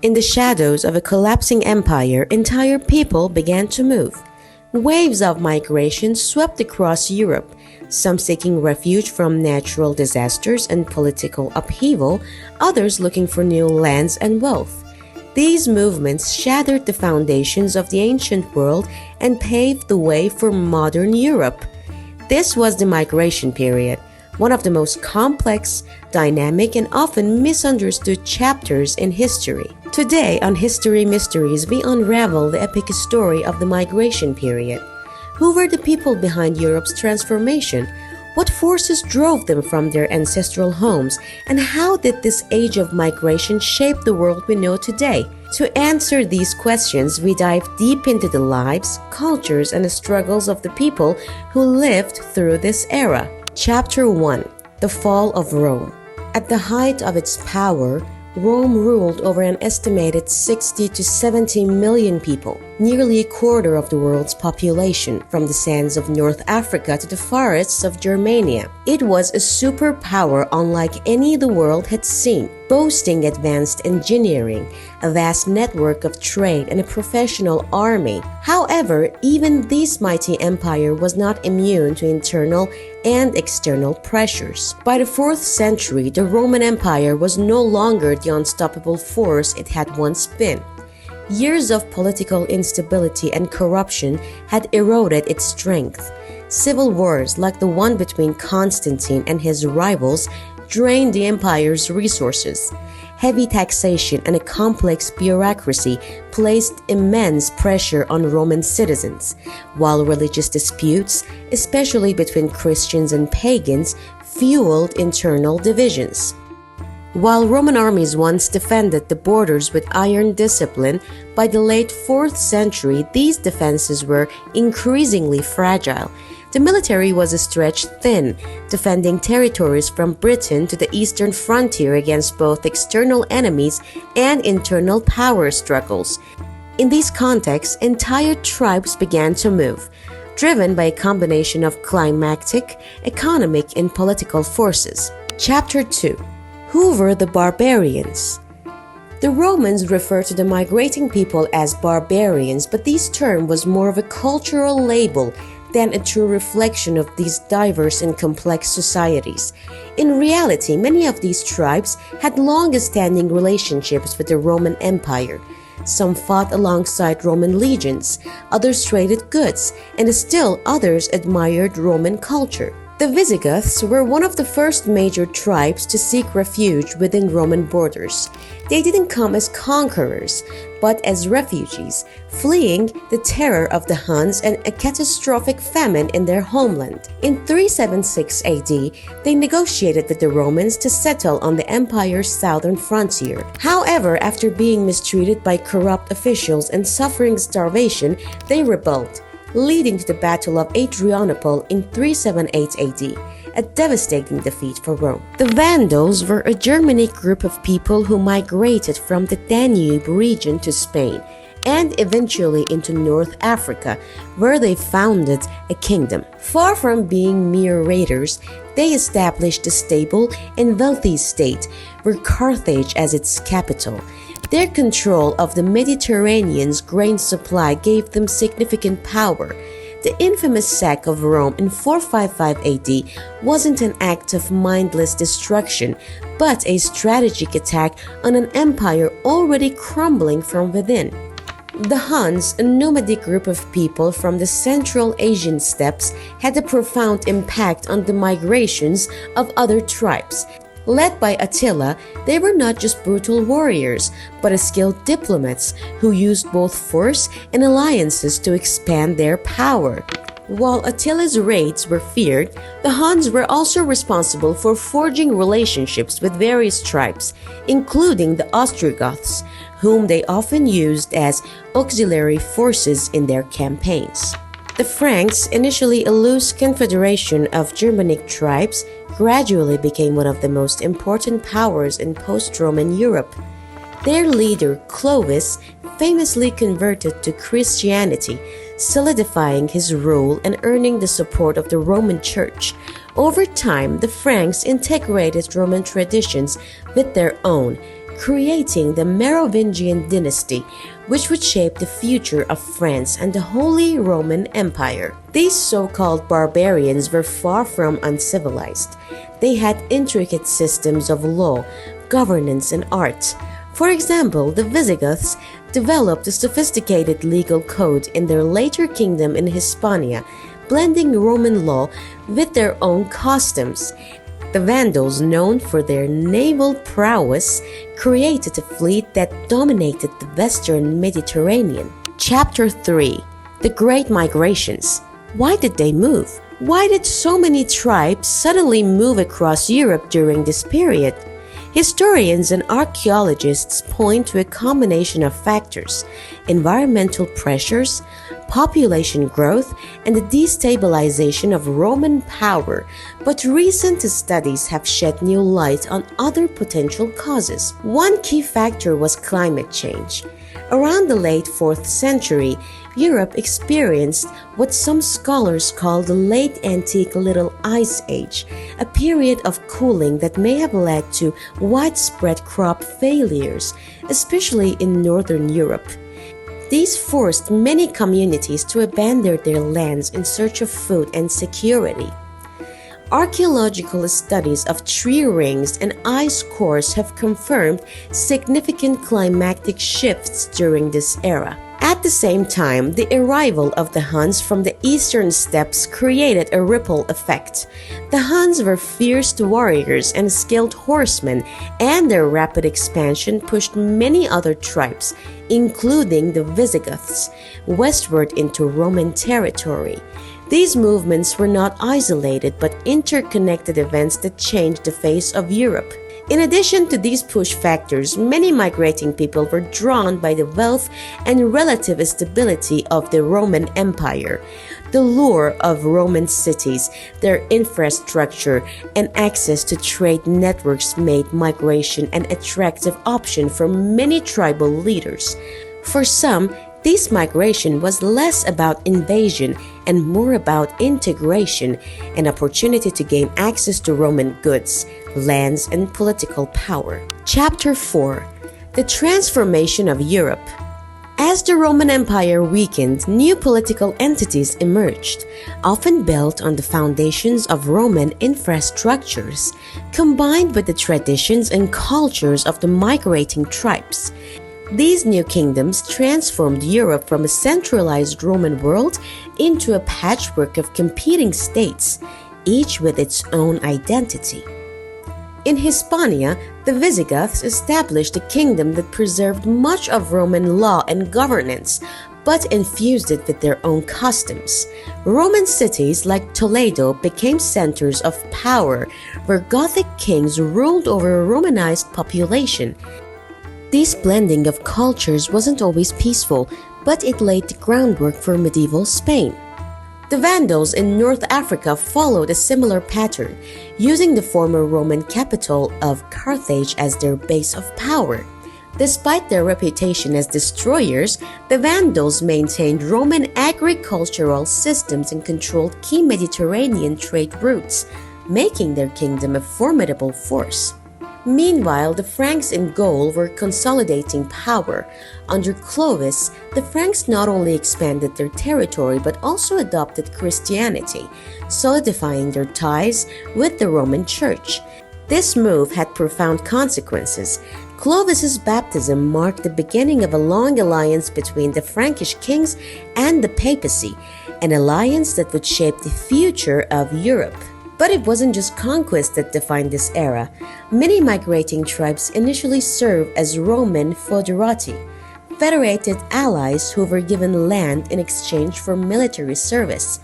In the shadows of a collapsing empire, entire people began to move. Waves of migration swept across Europe, some seeking refuge from natural disasters and political upheaval, others looking for new lands and wealth. These movements shattered the foundations of the ancient world and paved the way for modern Europe. This was the migration period, one of the most complex, dynamic, and often misunderstood chapters in history. Today on History Mysteries, we unravel the epic story of the migration period. Who were the people behind Europe's transformation? What forces drove them from their ancestral homes? And how did this age of migration shape the world we know today? To answer these questions, we dive deep into the lives, cultures, and the struggles of the people who lived through this era. Chapter 1: The Fall of Rome. At the height of its power, Rome ruled over an estimated 60 to 70 million people, nearly a quarter of the world's population, from the sands of North Africa to the forests of Germania. It was a superpower unlike any the world had seen, boasting advanced engineering, a vast network of trade, and a professional army. However, even this mighty empire was not immune to internal and external pressures. By the 4th century, the Roman Empire was no longer the unstoppable force it had once been. Years of political instability and corruption had eroded its strength. Civil wars like the one between Constantine and his rivals drained the empire's resources. Heavy taxation and a complex bureaucracy placed immense pressure on Roman citizens, while religious disputes, especially between Christians and pagans, fueled internal divisions. While Roman armies once defended the borders with iron discipline, by the late 4th century these defenses were increasingly fragile. The military was stretched thin, defending territories from Britain to the eastern frontier against both external enemies and internal power struggles. In these contexts, entire tribes began to move, driven by a combination of climatic, economic, and political forces. Chapter 2: Who were the Barbarians? The Romans referred to the migrating people as barbarians, but this term was more of a cultural label than a true reflection of these diverse and complex societies. In reality, many of these tribes had long-standing relationships with the Roman Empire. Some fought alongside Roman legions, others traded goods, and still others admired Roman culture. The Visigoths were one of the first major tribes to seek refuge within Roman borders. They didn't come as conquerors, but as refugees, fleeing the terror of the Huns and a catastrophic famine in their homeland. In 376 AD, they negotiated with the Romans to settle on the empire's southern frontier. However, after being mistreated by corrupt officials and suffering starvation, they rebelled, leading to the Battle of Adrianople in 378 AD, a devastating defeat for Rome. The Vandals were a Germanic group of people who migrated from the Danube region to Spain and eventually into North Africa, where they founded a kingdom. Far from being mere raiders, they established a stable and wealthy state with Carthage as its capital. Their control of the Mediterranean's grain supply gave them significant power. The infamous sack of Rome in 455 AD wasn't an act of mindless destruction, but a strategic attack on an empire already crumbling from within. The Huns, a nomadic group of people from the Central Asian steppes, had a profound impact on the migrations of other tribes. Led by Attila, they were not just brutal warriors, but skilled diplomats who used both force and alliances to expand their power. While Attila's raids were feared, the Huns were also responsible for forging relationships with various tribes, including the Ostrogoths, whom they often used as auxiliary forces in their campaigns. The Franks, initially a loose confederation of Germanic tribes, gradually became one of the most important powers in post-Roman Europe. Their leader, Clovis, famously converted to Christianity, solidifying his rule and earning the support of the Roman Church. Over time, the Franks integrated Roman traditions with their own, creating the Merovingian dynasty, which would shape the future of France and the Holy Roman Empire. These so-called barbarians were far from uncivilized. They had intricate systems of law, governance, and art. For example, the Visigoths developed a sophisticated legal code in their later kingdom in Hispania, blending Roman law with their own customs. The Vandals, known for their naval prowess, created a fleet that dominated the Western Mediterranean. Chapter 3: The Great Migrations. Why did they move? Why did so many tribes suddenly move across Europe during this period? Historians and archaeologists point to a combination of factors: environmental pressures, population growth, and the destabilization of Roman power, but recent studies have shed new light on other potential causes. One key factor was climate change. Around the late 4th century, Europe experienced what some scholars call the Late Antique Little Ice Age, a period of cooling that may have led to widespread crop failures, especially in Northern Europe. These forced many communities to abandon their lands in search of food and security. Archaeological studies of tree rings and ice cores have confirmed significant climatic shifts during this era. At the same time, the arrival of the Huns from the eastern steppes created a ripple effect. The Huns were fierce warriors and skilled horsemen, and their rapid expansion pushed many other tribes, including the Visigoths, westward into Roman territory. These movements were not isolated but interconnected events that changed the face of Europe. In addition to these push factors, many migrating people were drawn by the wealth and relative stability of the Roman Empire. The lure of Roman cities, their infrastructure, and access to trade networks made migration an attractive option for many tribal leaders. For some, this migration was less about invasion and more about integration, an opportunity to gain access to Roman goods, lands, and political power. Chapter 4: The Transformation of Europe. As the Roman Empire weakened, new political entities emerged, often built on the foundations of Roman infrastructures, combined with the traditions and cultures of the migrating tribes. These new kingdoms transformed Europe from a centralized Roman world into a patchwork of competing states, each with its own identity. In Hispania, the Visigoths established a kingdom that preserved much of Roman law and governance, but infused it with their own customs. Roman cities like Toledo became centers of power, where Gothic kings ruled over a Romanized population. This blending of cultures wasn't always peaceful, but it laid the groundwork for medieval Spain. The Vandals in North Africa followed a similar pattern, using the former Roman capital of Carthage as their base of power. Despite their reputation as destroyers, the Vandals maintained Roman agricultural systems and controlled key Mediterranean trade routes, making their kingdom a formidable force. Meanwhile, the Franks in Gaul were consolidating power. Under Clovis, the Franks not only expanded their territory but also adopted Christianity, solidifying their ties with the Roman Church. This move had profound consequences. Clovis's baptism marked the beginning of a long alliance between the Frankish kings and the papacy, an alliance that would shape the future of Europe. But it wasn't just conquest that defined this era. Many migrating tribes initially served as Roman foederati, federated allies who were given land in exchange for military service.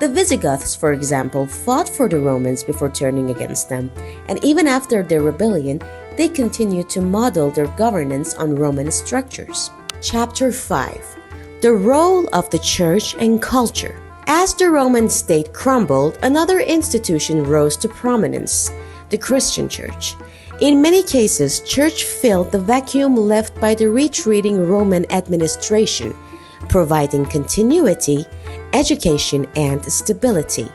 The Visigoths, for example, fought for the Romans before turning against them, and even after their rebellion, they continued to model their governance on Roman structures. Chapter 5: The Role of the Church and Culture. As the Roman state crumbled, another institution rose to prominence: the Christian Church. In many cases, church filled the vacuum left by the retreating Roman administration, providing continuity, education, and stability.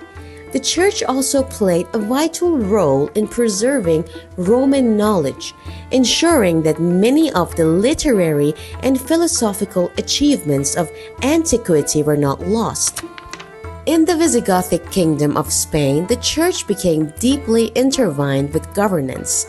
The church also played a vital role in preserving Roman knowledge, ensuring that many of the literary and philosophical achievements of antiquity were not lost. In the Visigothic kingdom of Spain, the church became deeply intertwined with governance.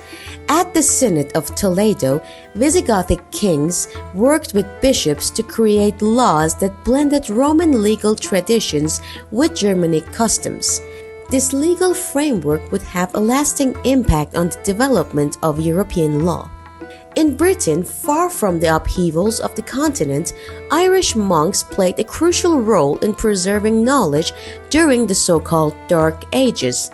At the Synod of Toledo, Visigothic kings worked with bishops to create laws that blended Roman legal traditions with Germanic customs. This legal framework would have a lasting impact on the development of European law. In Britain, far from the upheavals of the continent, Irish monks played a crucial role in preserving knowledge during the so-called Dark Ages.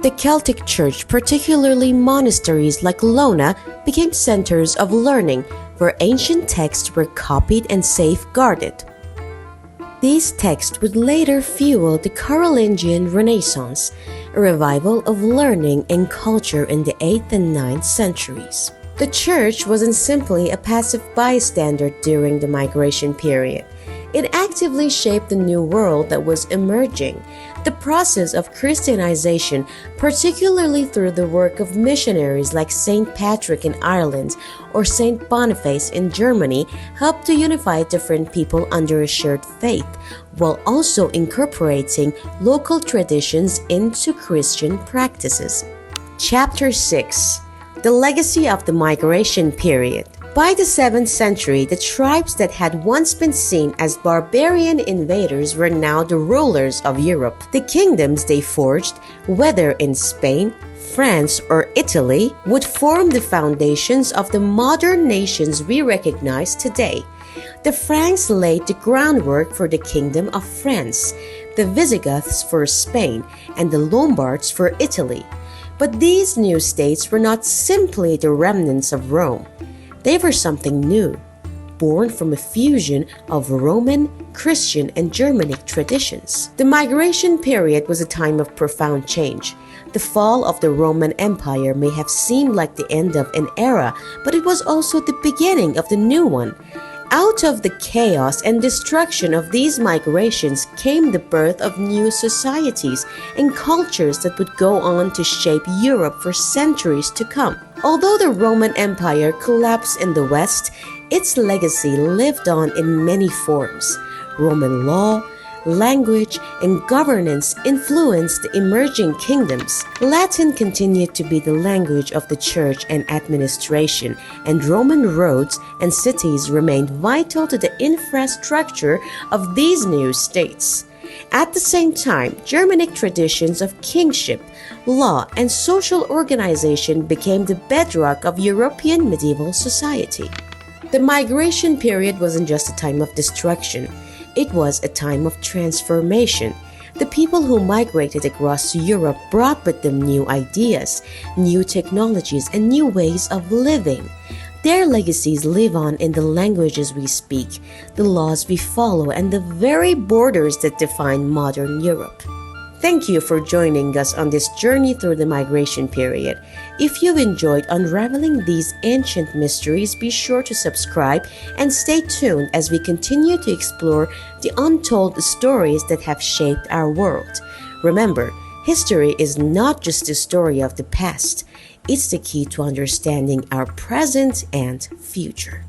The Celtic Church, particularly monasteries like Lona, became centers of learning where ancient texts were copied and safeguarded. These texts would later fuel the Carolingian Renaissance, a revival of learning and culture in the 8th and 9th centuries. The church wasn't simply a passive bystander during the migration period. It actively shaped the new world that was emerging. The process of Christianization, particularly through the work of missionaries like St. Patrick in Ireland or St. Boniface in Germany, helped to unify different people under a shared faith, while also incorporating local traditions into Christian practices. Chapter 6: The Legacy of the Migration Period. By the 7th century, the tribes that had once been seen as barbarian invaders were now the rulers of Europe. The kingdoms they forged, whether in Spain, France, or Italy, would form the foundations of the modern nations we recognize today. The Franks laid the groundwork for the Kingdom of France, the Visigoths for Spain, and the Lombards for Italy. But these new states were not simply the remnants of Rome. They were something new, born from a fusion of Roman, Christian, and Germanic traditions. The migration period was a time of profound change. The fall of the Roman Empire may have seemed like the end of an era, but it was also the beginning of the new one. Out of the chaos and destruction of these migrations came the birth of new societies and cultures that would go on to shape Europe for centuries to come. Although the Roman Empire collapsed in the West, its legacy lived on in many forms. Roman law, language, and governance influenced the emerging kingdoms. Latin continued to be the language of the church and administration, and Roman roads and cities remained vital to the infrastructure of these new states. At the same time, Germanic traditions of kingship, law, and social organization became the bedrock of European medieval society. The migration period wasn't just a time of destruction. It was a time of transformation. The people who migrated across Europe brought with them new ideas, new technologies, and new ways of living. Their legacies live on in the languages we speak, the laws we follow, and the very borders that define modern Europe. Thank you for joining us on this journey through the migration period. If you've enjoyed unraveling these ancient mysteries, be sure to subscribe and stay tuned as we continue to explore the untold stories that have shaped our world. Remember, history is not just the story of the past, it's the key to understanding our present and future.